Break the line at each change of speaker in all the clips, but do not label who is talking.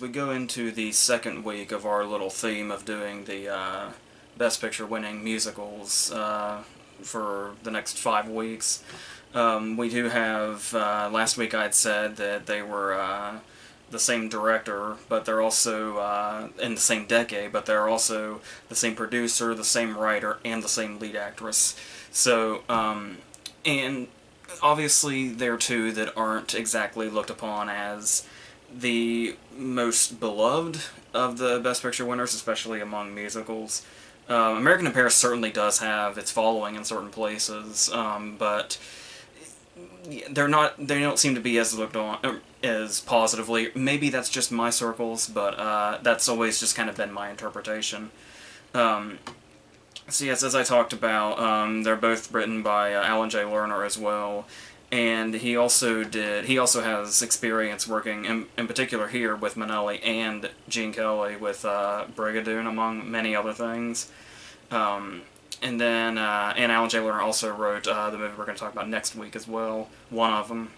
we go into the second week of our little theme of doing the Best Picture winning musicals for the next 5 weeks. We do have, last week I'd said that they were the same director, but they're also in the same decade, but they're also the same producer, the same writer, and the same lead actress. So, and obviously they're two that aren't exactly looked upon as the most beloved of the Best Picture winners, especially among musicals. American in Paris certainly does have its following in certain places, but they're not. They don't seem to be as looked on as positively. Maybe that's just my circles, but that's always just kind of been my interpretation. Um, so yes, as I talked about, they're both written by Alan J. Lerner as well, and he also did. He also has experience working, in particular here, with Minnelli and Gene Kelly with Brigadoon, among many other things. And then, and Alan J. Lerner also wrote the movie we're going to talk about next week as well, one of them.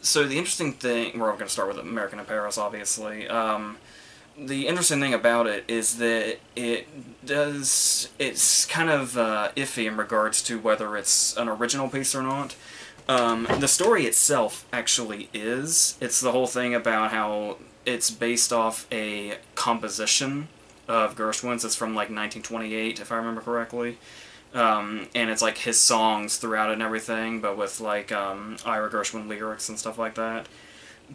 So the interesting thing, we're going to start with American in Paris, obviously. The interesting thing about it is that it's kind of iffy in regards to whether it's an original piece or not. The story itself actually is. It's the whole thing about how it's based off a composition of Gershwin's. It's from like 1928, if I remember correctly. And it's like his songs throughout it and everything, but with like Ira Gershwin lyrics and stuff like that.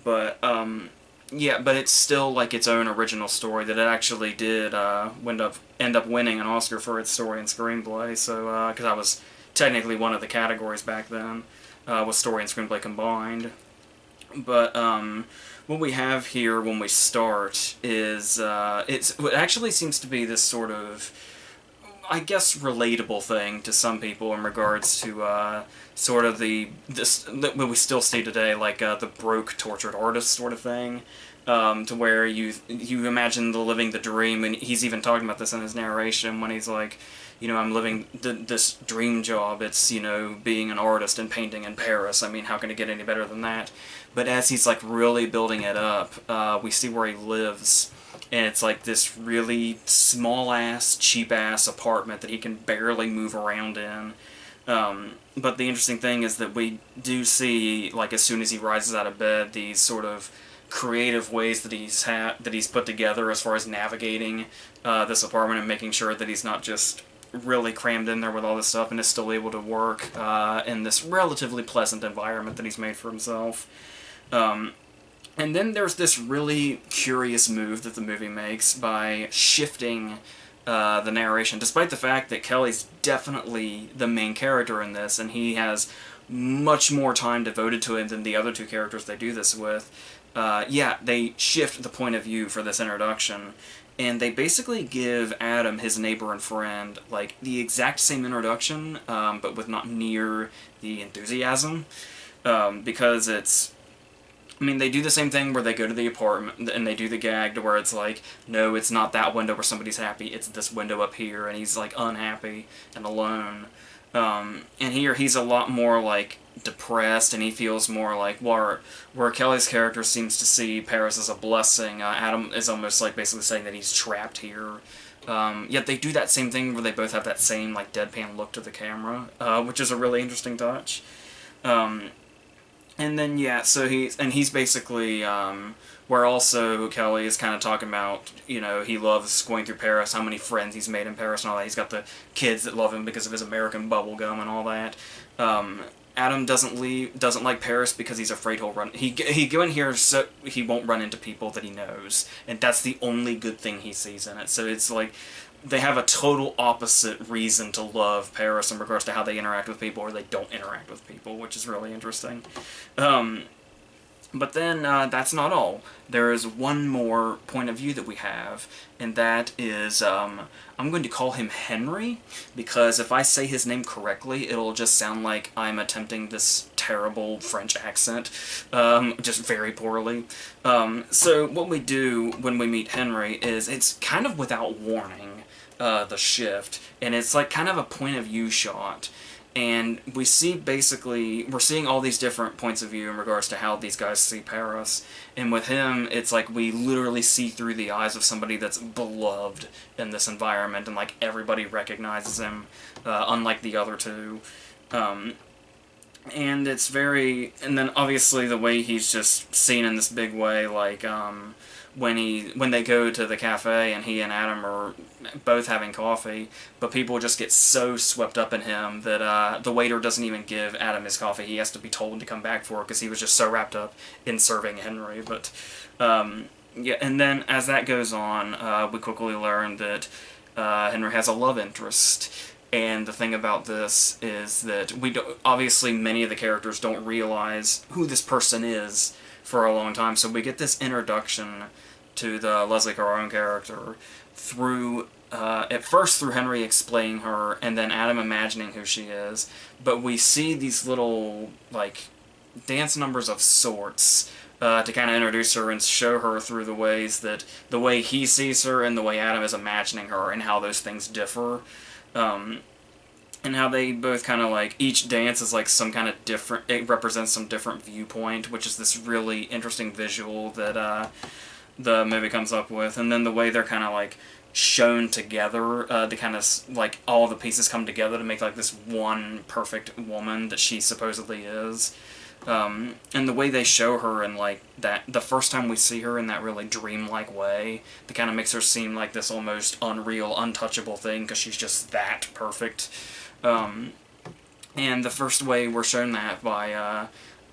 But yeah, but it's still like its own original story that it actually did end up winning an Oscar for its story and screenplay. So because I was technically one of the categories back then, with story and screenplay combined. But what we have here when we start is it actually seems to be this sort of, I guess, relatable thing to some people in regards to sort of what we still see today, like the broke, tortured artist sort of thing, to where you imagine living the dream, and he's even talking about this in his narration when he's like, you know, I'm living this dream job. It's, you know, being an artist and painting in Paris. I mean, how can it get any better than that? But as he's like really building it up, we see where he lives. And it's like this really small-ass, cheap-ass apartment that he can barely move around in. But the interesting thing is that we do see, like, as soon as he rises out of bed, these sort of creative ways that he's put together as far as navigating this apartment and making sure that he's not just really crammed in there with all this stuff and is still able to work in this relatively pleasant environment that he's made for himself. And then there's this really curious move that the movie makes by shifting the narration, despite the fact that Kelly's definitely the main character in this, and he has much more time devoted to him than the other two characters they do this with. Yeah, they shift the point of view for this introduction, and they basically give Adam, his neighbor and friend, like the exact same introduction, but with not near the enthusiasm, because it's, I mean, they do the same thing where they go to the apartment and they do the gag to where it's like, no, it's not that window where somebody's happy, it's this window up here, and he's like unhappy and alone. And here he's a lot more like depressed, and he feels more like where Kelly's character seems to see Paris as a blessing. Adam is almost like basically saying that he's trapped here. Yet they do that same thing where they both have that same like deadpan look to the camera, which is a really interesting touch. And then, yeah, so he's basically, where also Kelly is kind of talking about, you know, he loves going through Paris, how many friends he's made in Paris and all that. He's got the kids that love him because of his American bubblegum and all that. Adam doesn't like Paris because he's afraid he'll run, he go in here so he won't run into people that he knows, and that's the only good thing he sees in it. So it's like, they have a total opposite reason to love Paris in regards to how they interact with people or they don't interact with people, which is really interesting. But then, that's not all. There is one more point of view that we have, and that is, I'm going to call him Henry, because if I say his name correctly, it'll just sound like I'm attempting this terrible French accent, just very poorly. So what we do when we meet Henry is, it's kind of without warning, the shift, and it's like kind of a point of view shot. And we see basically, we're seeing all these different points of view in regards to how these guys see Paris. And with him, it's like we literally see through the eyes of somebody that's beloved in this environment, and like everybody recognizes him, unlike the other two. And it's very, and then obviously the way he's just seen in this big way, like, when they go to the cafe and he and Adam are both having coffee, but people just get so swept up in him that the waiter doesn't even give Adam his coffee. He has to be told to come back for it because he was just so wrapped up in serving Henry. But yeah, and then as that goes on, we quickly learn that Henry has a love interest. And the thing about this is that obviously many of the characters don't realize who this person is for a long time, so we get this introduction to the Leslie Caron character through, at first through Henry explaining her, and then Adam imagining who she is, but we see these little, like, dance numbers of sorts to kind of introduce her and show her through the ways that, the way he sees her and the way Adam is imagining her, and how those things differ. And how they both kind of like, each dance is like some kind of different, it represents some different viewpoint, which is this really interesting visual that the movie comes up with. And then the way they're kind of like shown together, to kind of like all the pieces come together to make like this one perfect woman that she supposedly is. And the way they show her in like that, the first time we see her in that really dreamlike way, that kind of makes her seem like this almost unreal, untouchable thing because she's just that perfect. And the first way we're shown that by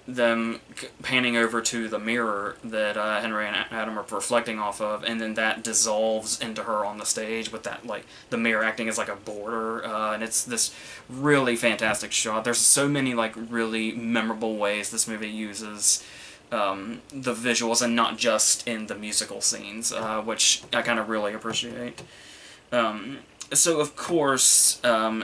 them panning over to the mirror that Henry and Adam are reflecting off of, and then that dissolves into her on the stage with that, like, the mirror acting as like a border, and it's this really fantastic shot. There's so many like really memorable ways this movie uses the visuals, and not just in the musical scenes, which I kind of really appreciate. So, of course,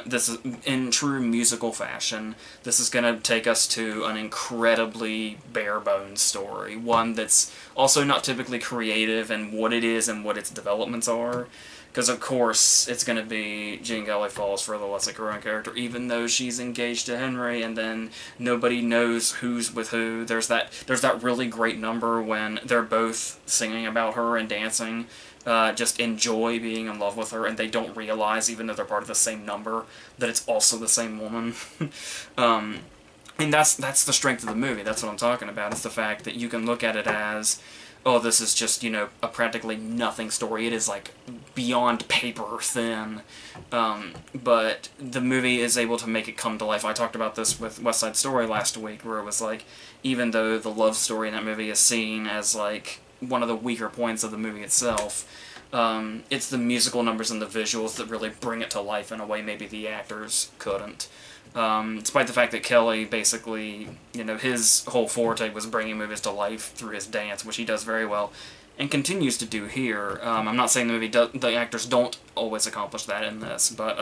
this is, in true musical fashion, this is going to take us to an incredibly bare-bones story. One that's also not typically creative in what it is and what its developments are. Because, of course, it's going to be Jean Kelly falls for the Leslie Caron character, even though she's engaged to Henry, and then nobody knows who's with who. There's that really great number when they're both singing about her and dancing, just enjoy being in love with her, and they don't realize, even though they're part of the same number, that it's also the same woman. And that's the strength of the movie. That's what I'm talking about. It's the fact that you can look at it as, oh, this is just, you know, a practically nothing story. It is, like, beyond paper thin. But the movie is able to make it come to life. I talked about this with West Side Story last week, where it was like, even though the love story in that movie is seen as, like, one of the weaker points of the movie itself, it's the musical numbers and the visuals that really bring it to life in a way maybe the actors couldn't. Despite the fact that Kelly basically, you know, his whole forte was bringing movies to life through his dance, which he does very well, and continues to do here. I'm not saying the actors don't always accomplish that in this, but,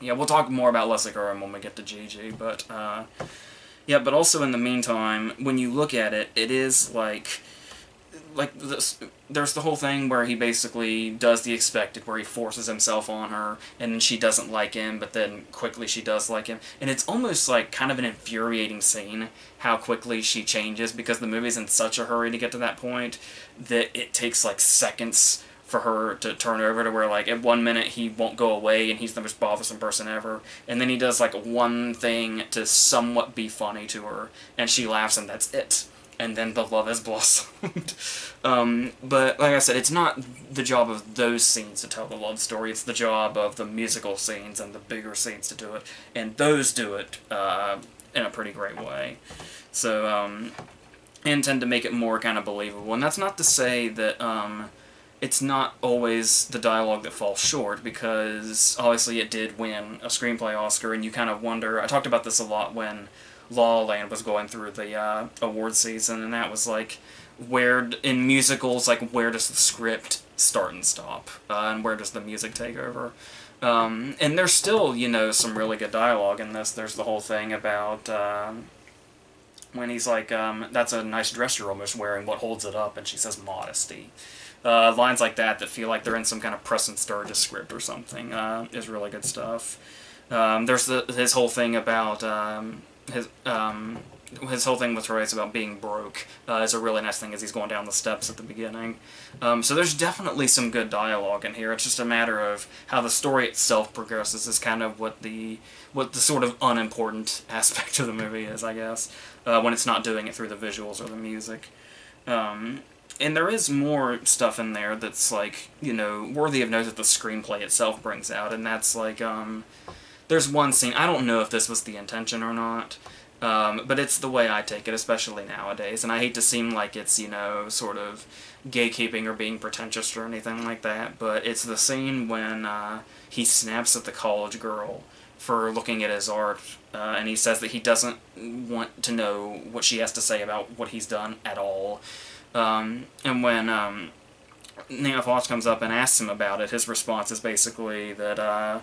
yeah, we'll talk more about Leslie Caron when we get to Gigi, but, yeah, but also in the meantime, when you look at it, it is like this, there's the whole thing where he basically does the expected, where he forces himself on her, and then she doesn't like him, but then quickly she does like him. And it's almost like kind of an infuriating scene, how quickly she changes, because the movie's in such a hurry to get to that point, that it takes like seconds for her to turn over to where, like, at 1 minute he won't go away and he's the most bothersome person ever, and then he does like one thing to somewhat be funny to her, and she laughs and that's it. And then the love has blossomed. But, like I said, it's not the job of those scenes to tell the love story, it's the job of the musical scenes and the bigger scenes to do it, and those do it in a pretty great way. So, and tend to make it more kind of believable. And that's not to say that it's not always the dialogue that falls short, because obviously it did win a screenplay Oscar, and you kind of wonder, I talked about this a lot when La La Land was going through the award season, and that was like, where, in musicals, like, where does the script start and stop, and where does the music take over? And there's still, you know, some really good dialogue in this. There's the whole thing about, when he's like, that's a nice dress you're almost wearing, what holds it up? And she says, modesty. Lines like that feel like they're in some kind of Preston Sturges script or something, is really good stuff. There's his whole thing about his whole thing with Troy is about being broke is a really nice thing as he's going down the steps at the beginning. So there's definitely some good dialogue in here. It's just a matter of how the story itself progresses is kind of what the sort of unimportant aspect of the movie is, I guess, when it's not doing it through the visuals or the music. And there is more stuff in there that's, like, you know, worthy of note that the screenplay itself brings out, and that's, like, there's one scene, I don't know if this was the intention or not, but it's the way I take it, especially nowadays, and I hate to seem like it's, you know, sort of gatekeeping or being pretentious or anything like that, but it's the scene when he snaps at the college girl for looking at his art, and he says that he doesn't want to know what she has to say about what he's done at all. And when Nina Fox comes up and asks him about it, his response is basically that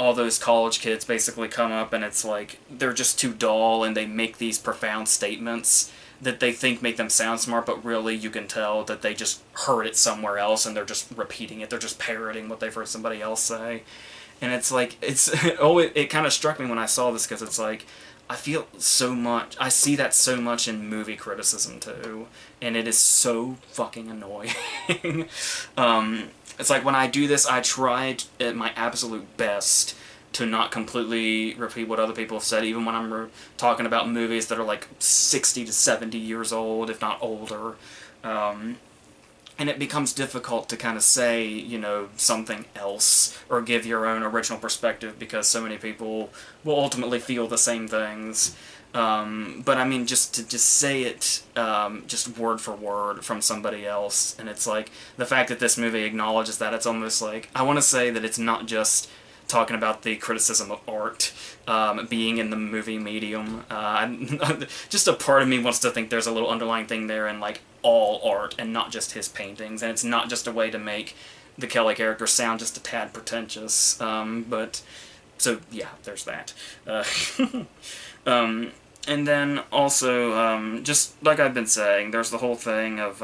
all those college kids basically come up and it's like they're just too dull and they make these profound statements that they think make them sound smart, but really you can tell that they just heard it somewhere else and they're just repeating it. They're just parroting what they've heard somebody else say. And it's like, it kind of struck me when I saw this because it's like, I feel so much, I see that so much in movie criticism too, and it is so fucking annoying. It's like when I do this, I try at my absolute best to not completely repeat what other people have said, even when I'm talking about movies that are like 60 to 70 years old, if not older. And it becomes difficult to kind of say, you know, something else, or give your own original perspective, because so many people will ultimately feel the same things. But I mean, just to just say it, just word for word from somebody else, and it's like, the fact that this movie acknowledges that, it's almost like, I want to say that it's not just talking about the criticism of art being in the movie medium. Just a part of me wants to think there's a little underlying thing there in, like, all art, and not just his paintings, and it's not just a way to make the Kelly character sound just a tad pretentious, but, so, yeah, there's that. And then also, just like I've been saying, there's the whole thing of,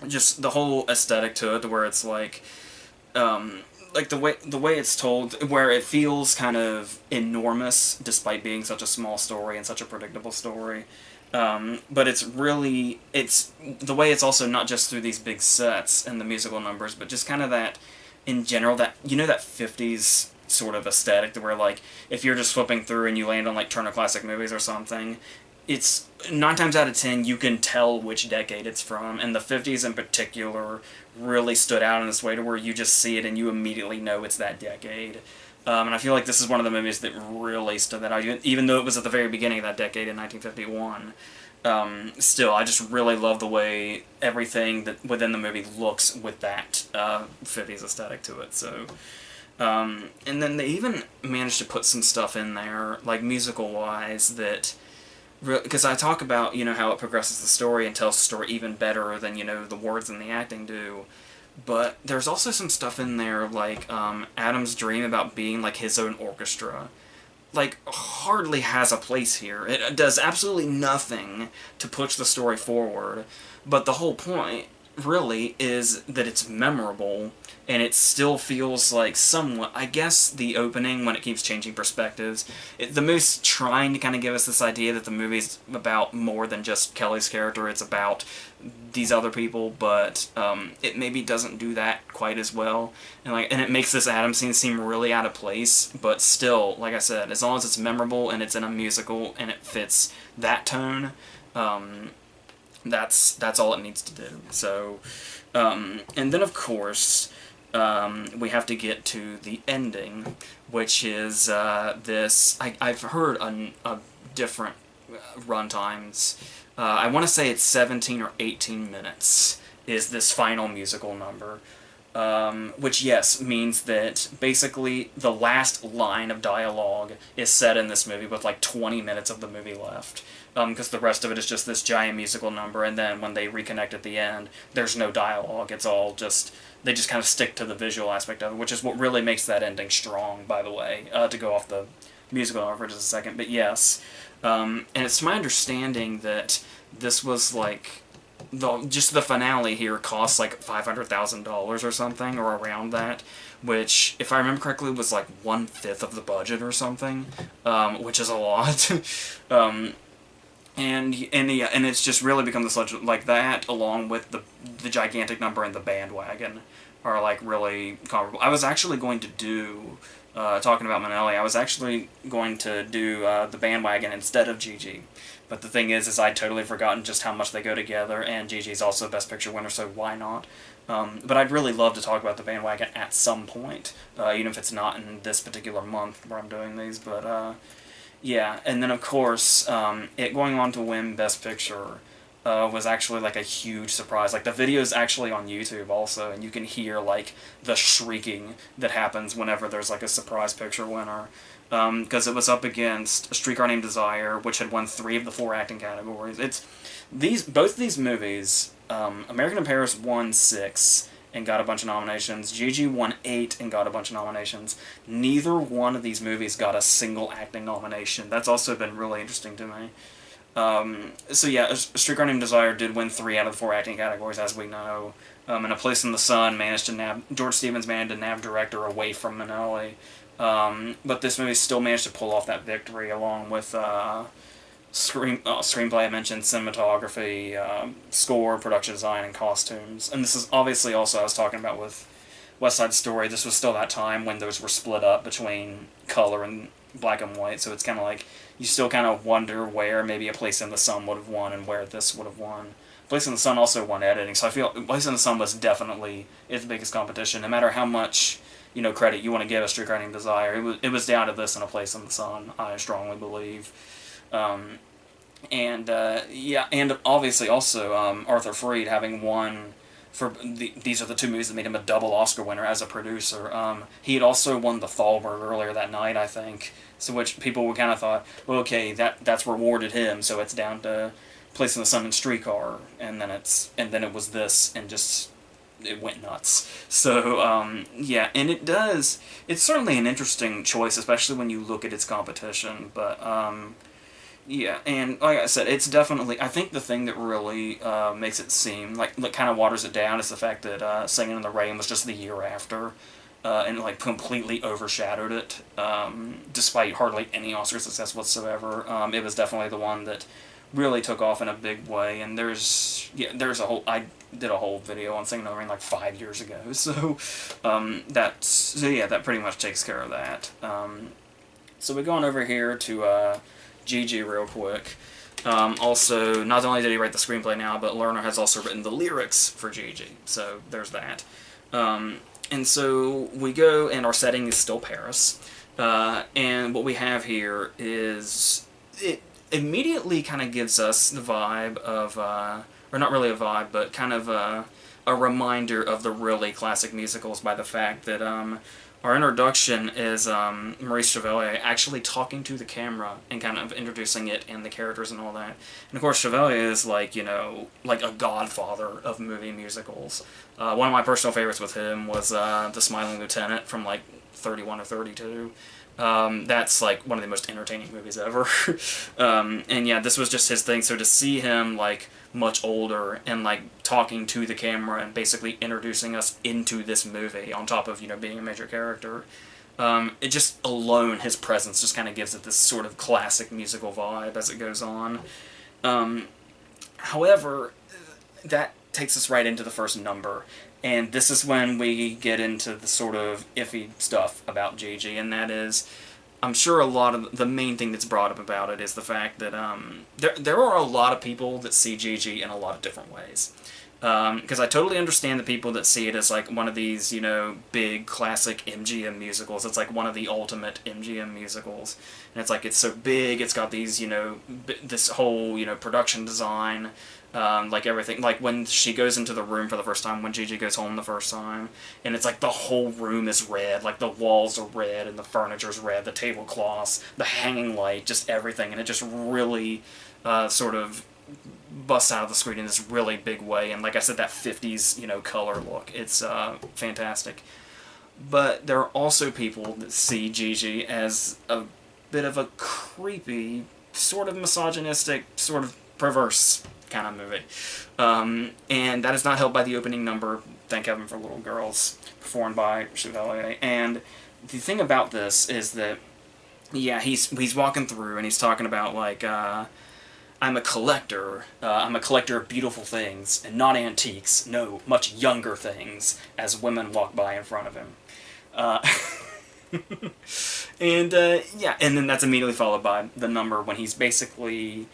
just the whole aesthetic to it, where it's like the way it's told, where it feels kind of enormous, despite being such a small story and such a predictable story. But it's really, it's the way it's also not just through these big sets and the musical numbers, but just kind of that, in general, that, you know, that 50s sort of aesthetic, where, like, if you're just flipping through and you land on, like, Turner Classic Movies or something, it's 9 times out of 10 you can tell which decade it's from, and the 50s in particular really stood out in this way to where you just see it and you immediately know it's that decade. And I feel like this is one of the movies that really stood that out, even though it was at the very beginning of that decade in 1951. Still, I just really love the way everything that within the movie looks with that 50s aesthetic to it. So, and then they even managed to put some stuff in there, like musical-wise, that, because I talk about, you know, how it progresses the story and tells the story even better than, you know, the words and the acting do. But there's also some stuff in there, like, Adam's dream about being, like, his own orchestra, like, hardly has a place here. It does absolutely nothing to push the story forward, but the whole point, really, is that it's memorable, and it still feels like somewhat, I guess the opening, when it keeps changing perspectives, the movie's trying to kind of give us this idea that the movie's about more than just Kelly's character, it's about these other people, but it maybe doesn't do that quite as well, and it makes this Adam scene seem really out of place, but still, like I said, as long as it's memorable and it's in a musical and it fits that tone, that's all it needs to do. So, and then of course, we have to get to the ending, which is this. I've heard a different runtimes. I want to say it's 17 or 18 minutes is this final musical number, which, yes, means that basically the last line of dialogue is said in this movie with like 20 minutes of the movie left, because the rest of it is just this giant musical number, and then when they reconnect at the end, there's no dialogue, it's all just, they just kind of stick to the visual aspect of it, which is what really makes that ending strong, by the way, to go off the musical number for just a second, but yes. And it's my understanding that this was, like, just the finale here costs like $500,000 or something, or around that, which, if I remember correctly, was like 1/5 of the budget or something, which is a lot. um, and it's just really become this legend, like that, along with the gigantic number in the bandwagon, are like really comparable. I was actually going to do, talking about Manelli, I was actually going to do the bandwagon instead of Gigi. But the thing is I'd totally forgotten just how much they go together, and Gigi's also Best Picture winner, so why not? But I'd really love to talk about the bandwagon at some point, even if it's not in this particular month where I'm doing these, but yeah, and then of course, it going on to win Best Picture was actually like a huge surprise. Like, the video's actually on YouTube also, and you can hear like the shrieking that happens whenever there's like a surprise picture winner. Because it was up against A Streetcar Named Desire, which had won 3 of the 4 acting categories. Both of these movies, American in Paris won 6 and got a bunch of nominations. Gigi won 8 and got a bunch of nominations. Neither one of these movies got a single acting nomination. That's also been really interesting to me. So yeah, A Streetcar Named Desire did win 3 out of the 4 acting categories, as we know. And A Place in the Sun managed to nab, George Stevens managed to nab director away from Manelli. But this movie still managed to pull off that victory, along with screenplay, I mentioned, cinematography, score, production design, and costumes. And this is obviously also, I was talking about with West Side Story, this was still that time when those were split up between color and black and white, so it's kind of like, you still kind of wonder where maybe A Place in the Sun would have won and where this would have won. Place in the Sun also won editing, so I feel Place in the Sun was definitely its biggest competition, no matter how much, you know, credit you want to give A Streetcar Named Desire. It was down to this and A Place in the Sun, I strongly believe. Yeah, and obviously also Arthur Freed having won for these are the 2 movies that made him a double Oscar winner as a producer. He had also won the Thalberg earlier that night, I think, so which people would kind of thought, well, okay, that's rewarded him, so it's down to Place in the Sun and Streetcar, and then it was this, and just it went nuts. So yeah, and it's certainly an interesting choice, especially when you look at its competition, but yeah, and like I said, it's definitely, I think the thing that really makes it seem, like kind of waters it down, is the fact that Singing in the Rain was just the year after, and like completely overshadowed it, despite hardly any Oscar success whatsoever. It was definitely the one that really took off in a big way, and there's a whole, I did a whole video on Singing in the Rain like 5 years ago, so yeah, that pretty much takes care of that. So we're going over here to Gigi real quick. Also, not only did he write the screenplay now, but Lerner has also written the lyrics for Gigi, so there's that. And so we go, and our setting is still Paris, and what we have here is, it immediately kind of gives us the vibe of, or not really a vibe, but kind of a reminder of the really classic musicals, by the fact that our introduction is Maurice Chevalier actually talking to the camera and kind of introducing it and the characters and all that. And of course, Chevalier is like, you know, like a godfather of movie musicals. One of my personal favorites with him was The Smiling Lieutenant from like 31 or 32. That's like one of the most entertaining movies ever. And yeah, this was just his thing, so to see him like much older and like talking to the camera and basically introducing us into this movie, on top of, you know, being a major character, it just alone, his presence just kind of gives it this sort of classic musical vibe as it goes on. However, that takes us right into the first number, and this is when we get into the sort of iffy stuff about Gigi, and that is, I'm sure a lot of the main thing that's brought up about it is the fact that there are a lot of people that see Gigi in a lot of different ways. Because I totally understand the people that see it as like one of these, you know, big classic MGM musicals. It's like one of the ultimate MGM musicals, and it's like, it's so big. It's got these, you know, this whole, you know, production design. Like everything, like when she goes into the room for the first time, when Gigi goes home the first time, and it's like the whole room is red, like the walls are red, and the furniture's red, the tablecloths, the hanging light, just everything, and it just really sort of busts out of the screen in this really big way, and like I said, that 50s, you know, color look, it's fantastic. But there are also people that see Gigi as a bit of a creepy, sort of misogynistic, sort of perverse kind of movie. And that is not helped by the opening number, Thank Heaven for Little Girls, performed by Chevalier. And the thing about this is that, yeah, he's walking through and he's talking about, like, I'm a collector. I'm a collector of beautiful things, and not antiques. No, much younger things, as women walk by in front of him. And, yeah, and then that's immediately followed by the number when he's basically...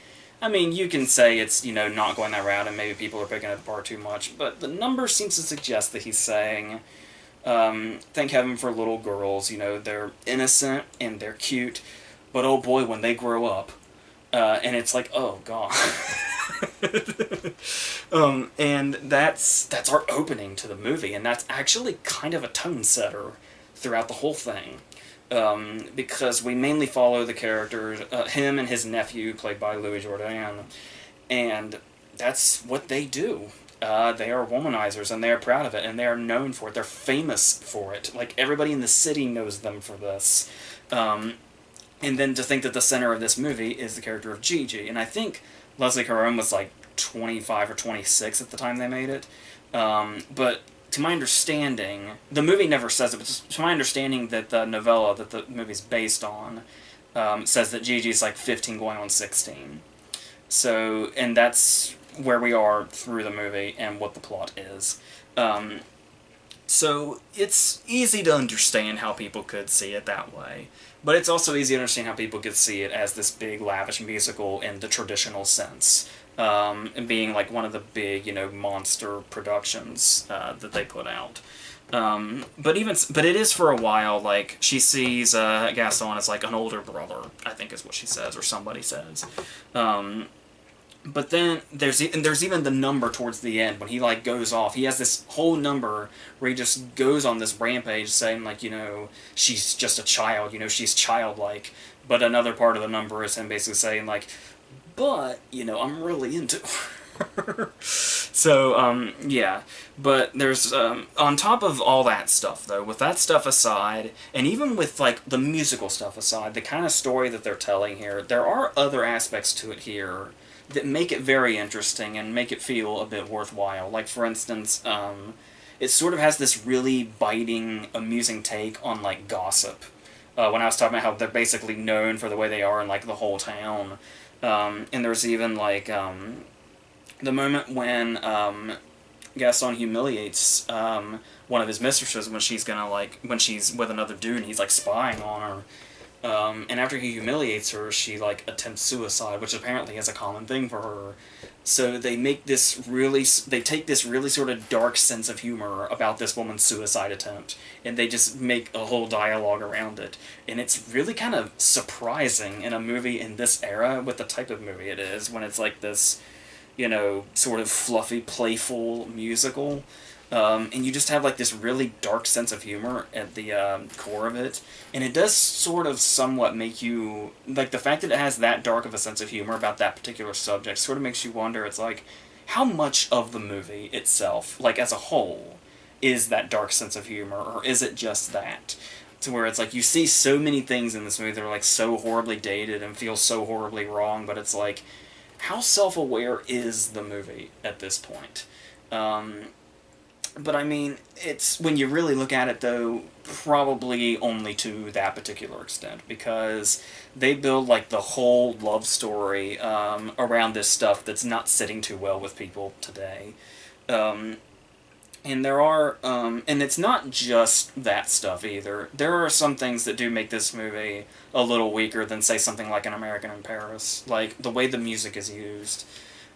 I mean, you can say it's, you know, not going that route, and maybe people are picking it apart too much, but the number seems to suggest that he's saying, thank heaven for little girls, you know, they're innocent and they're cute, but oh boy, when they grow up, and it's like, oh god. And that's our opening to the movie, and that's actually kind of a tone setter throughout the whole thing. Because we mainly follow the characters, him and his nephew, played by Louis Jourdan, and that's what they do. They are womanizers, and they are proud of it, and they are known for it. They're famous for it. Like, everybody in the city knows them for this. And then to think that the center of this movie is the character of Gigi, and I think Leslie Caron was like 25 or 26 at the time they made it, but to my understanding, the movie never says it, but to my understanding that the novella that the movie's based on says that Gigi's like 15 going on 16. So, and that's where we are through the movie and what the plot is. So it's easy to understand how people could see it that way. But it's also easy to understand how people could see it as this big, lavish musical in the traditional sense. And being like one of the big, you know, monster productions that they put out. But it is for a while, like, she sees Gaston as like an older brother, I think is what she says, or somebody says. But then there's even the number towards the end when he like goes off. He has this whole number where he just goes on this rampage saying, like, you know, she's just a child, you know, she's childlike. But another part of the number is him basically saying, like, but, you know, I'm really into her. So, yeah. But there's, on top of all that stuff, though, with that stuff aside, and even with, like, the musical stuff aside, the kind of story that they're telling here, there are other aspects to it here that make it very interesting and make it feel a bit worthwhile. Like, for instance, it sort of has this really biting, amusing take on, like, gossip. When I was talking about how they're basically known for the way they are in, like, the whole town. And there's even, like, the moment when Gaston humiliates one of his mistresses when she's with another dude and he's, like, spying on her. And after he humiliates her, she, like, attempts suicide, which apparently is a common thing for her. So they take this really sort of dark sense of humor about this woman's suicide attempt, and they just make a whole dialogue around it. And it's really kind of surprising in a movie in this era, with the type of movie it is, when it's like this, you know, sort of fluffy, playful musical. And you just have, like, this really dark sense of humor at the core of it. And it does sort of somewhat make you... Like, the fact that it has that dark of a sense of humor about that particular subject sort of makes you wonder, it's like, how much of the movie itself, like, as a whole, is that dark sense of humor, or is it just that? To where it's like, you see so many things in this movie that are, like, so horribly dated and feel so horribly wrong, but it's like, how self-aware is the movie at this point? But I mean, it's, when you really look at it, though, probably only to that particular extent, because they build, like, the whole love story around this stuff that's not sitting too well with people today. And there are, and it's not just that stuff either. There are some things that do make this movie a little weaker than, say, something like An American in Paris. Like, the way the music is used.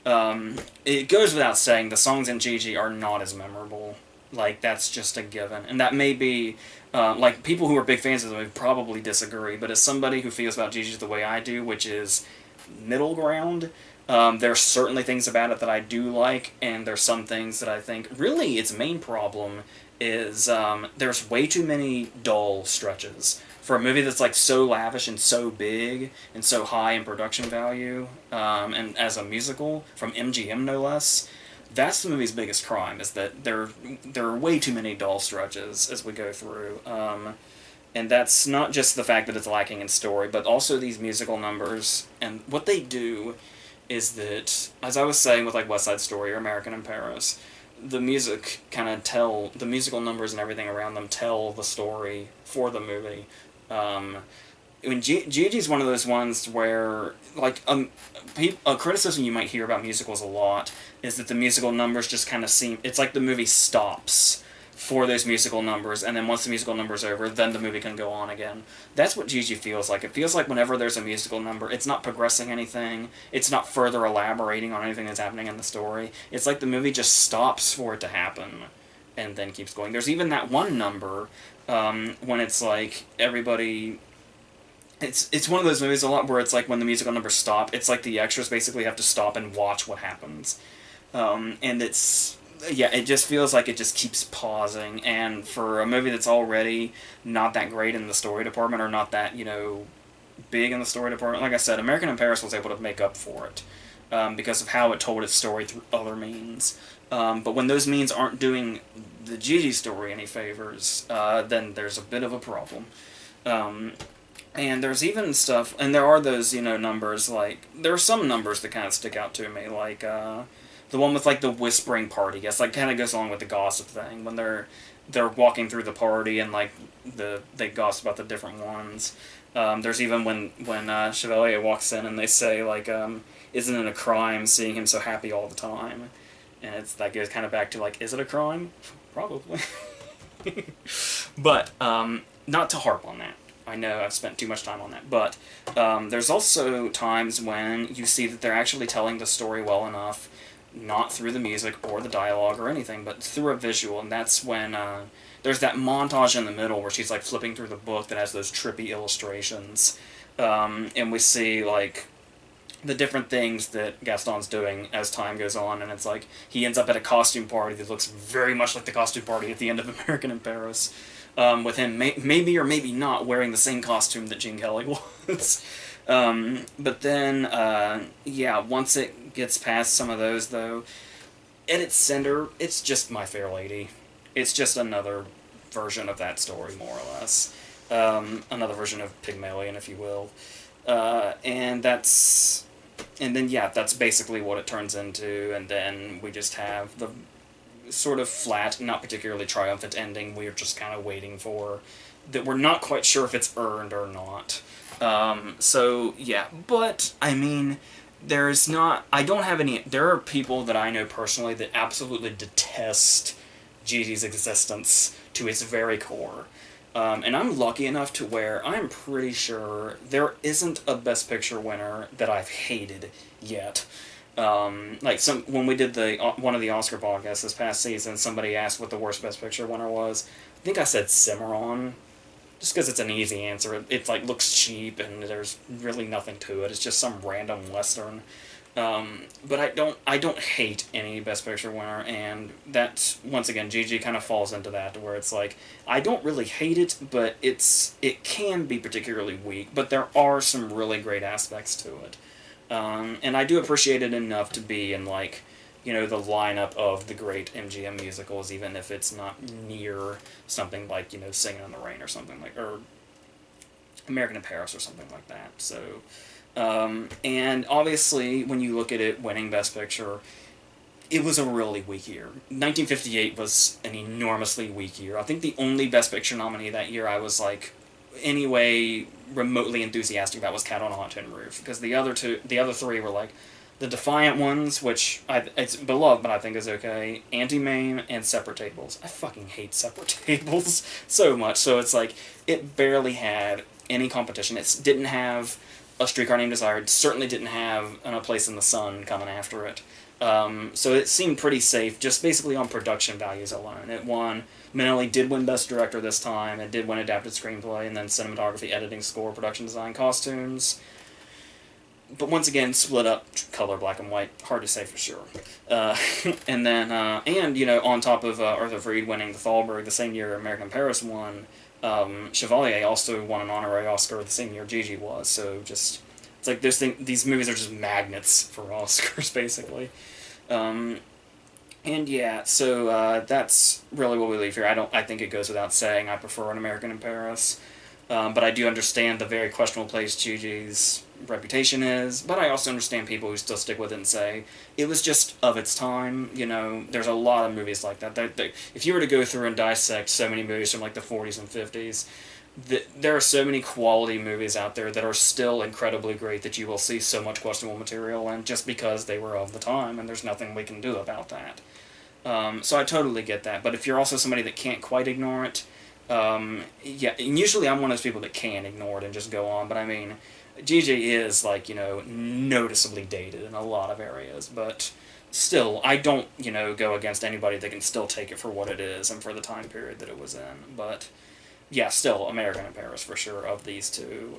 It goes without saying, the songs in Gigi are not as memorable. Like, that's just a given. And that may be, like, people who are big fans of the movie probably disagree, but as somebody who feels about Gigi the way I do, which is middle ground, there are certainly things about it that I do like, and there's some things that I think, really, its main problem is, there's way too many dull stretches. For a movie that's, like, so lavish and so big and so high in production value, and as a musical, from MGM no less, that's the movie's biggest crime, is that there are way too many dull stretches as we go through. And that's not just the fact that it's lacking in story, but also these musical numbers, and what they do is that, as I was saying with like West Side Story or American in Paris, the music the musical numbers and everything around them tell the story for the movie. Um, Gigi's one of those ones where, like, a criticism you might hear about musicals a lot is that the musical numbers just kind of seem, it's like the movie stops for those musical numbers, and then once the musical number's over, then the movie can go on again. That's what Gigi feels like. It feels like whenever there's a musical number, it's not progressing anything, it's not further elaborating on anything that's happening in the story. It's like the movie just stops for it to happen, and then keeps going. There's even that one number, when it's like everybody... It's one of those movies a lot where it's like when the musical numbers stop, it's like the extras basically have to stop and watch what happens. And it's... Yeah, it just feels like it just keeps pausing, and for a movie that's already not that great in the story department, or not that, big in the story department, like I said, American in Paris was able to make up for it, because of how it told its story through other means. But when those means aren't doing the Gigi story any favors, then there's a bit of a problem. And there's even stuff, and there are those, numbers, like, there are some numbers that kind of stick out to me, like, the one with, like, the whispering party, yes, like, kind of goes along with the gossip thing, when they're walking through the party, and, like, they gossip about the different ones. There's even when Chevalier walks in and they say, like, isn't it a crime seeing him so happy all the time? And that goes kind of back to, like, is it a crime? Probably. But, not to harp on that. I know I've spent too much time on that, but there's also times when you see that they're actually telling the story well enough, not through the music or the dialogue or anything, but through a visual, and that's when there's that montage in the middle where she's like flipping through the book that has those trippy illustrations, and we see like the different things that Gaston's doing as time goes on, and it's like he ends up at a costume party that looks very much like the costume party at the end of American in Paris, with him maybe or maybe not wearing the same costume that Gene Kelly was. But then, yeah, once it gets past some of those, though, at its center, it's just My Fair Lady. It's just another version of that story, more or less. Another version of Pygmalion, if you will. And then, yeah, that's basically what it turns into, and then we just have the sort of flat, not particularly triumphant ending we're just kind of waiting for, that we're not quite sure if it's earned or not. So, yeah, but, I mean, there are people that I know personally that absolutely detest Gigi's existence to its very core. And I'm lucky enough to where I'm pretty sure there isn't a Best Picture winner that I've hated yet. Like, when we did one of the Oscar podcasts this past season, somebody asked what the worst Best Picture winner was. I think I said Cimarron. Just because it's an easy answer. It like looks cheap and there's really nothing to it. It's just some random western. But I don't hate any Best Picture winner, and that's, once again, Gigi kind of falls into that, where it's like, I don't really hate it, but it can be particularly weak, but there are some really great aspects to it. And I do appreciate it enough to be in, like, the lineup of the great MGM musicals, even if it's not near something like, Singing in the Rain or something like, or American in Paris or something like that. So, and obviously, when you look at it winning Best Picture, it was a really weak year. 1958 was an enormously weak year. I think the only Best Picture nominee that year I was, like, anyway remotely enthusiastic about was Cat on a Hot Tin Roof, because the other three were, like, the Defiant Ones, which it's beloved, but I think is okay, Anti-Mame, and Separate Tables. I fucking hate Separate Tables so much, so it's like, it barely had any competition. It didn't have A Streetcar Named Desire, it certainly didn't have A Place in the Sun coming after it. So it seemed pretty safe, just basically on production values alone. It won, Minnelli did win Best Director this time, it did win Adapted Screenplay, and then Cinematography, Editing, Score, Production Design, Costumes. But once again, split up, color, black and white, hard to say for sure. And then, on top of Arthur Freed winning the Thalberg the same year American in Paris won, Chevalier also won an honorary Oscar the same year Gigi was, so just, it's like these movies are just magnets for Oscars, basically. And yeah, so that's really what we leave here. I think it goes without saying I prefer An American in Paris. But I do understand the very questionable place Gigi's reputation is, but I also understand people who still stick with it and say, it was just of its time, you know, there's a lot of movies like that. If you were to go through and dissect so many movies from, like, the 40s and 50s, there are so many quality movies out there that are still incredibly great that you will see so much questionable material, and just because they were of the time, and there's nothing we can do about that. So I totally get that, but if you're also somebody that can't quite ignore it, yeah, and usually I'm one of those people that can ignore it and just go on, but I mean, Gigi is, like, you know, noticeably dated in a lot of areas, but still, I don't, you know, go against anybody that can still take it for what it is and for the time period that it was in, but yeah, still, American in Paris for sure, of these two.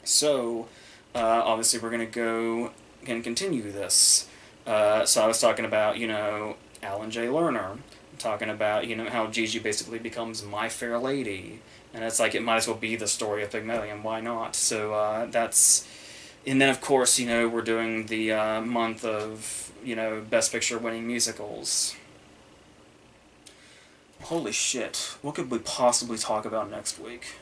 So, obviously we're going to go and continue this. So I was talking about, you know, Alan J. Lerner, talking about, you know, how Gigi basically becomes My Fair Lady, and it's like, it might as well be the story of Pygmalion, why not? So, that's... And then, of course, you know, we're doing the month of, you know, Best Picture winning musicals. Holy shit, what could we possibly talk about next week?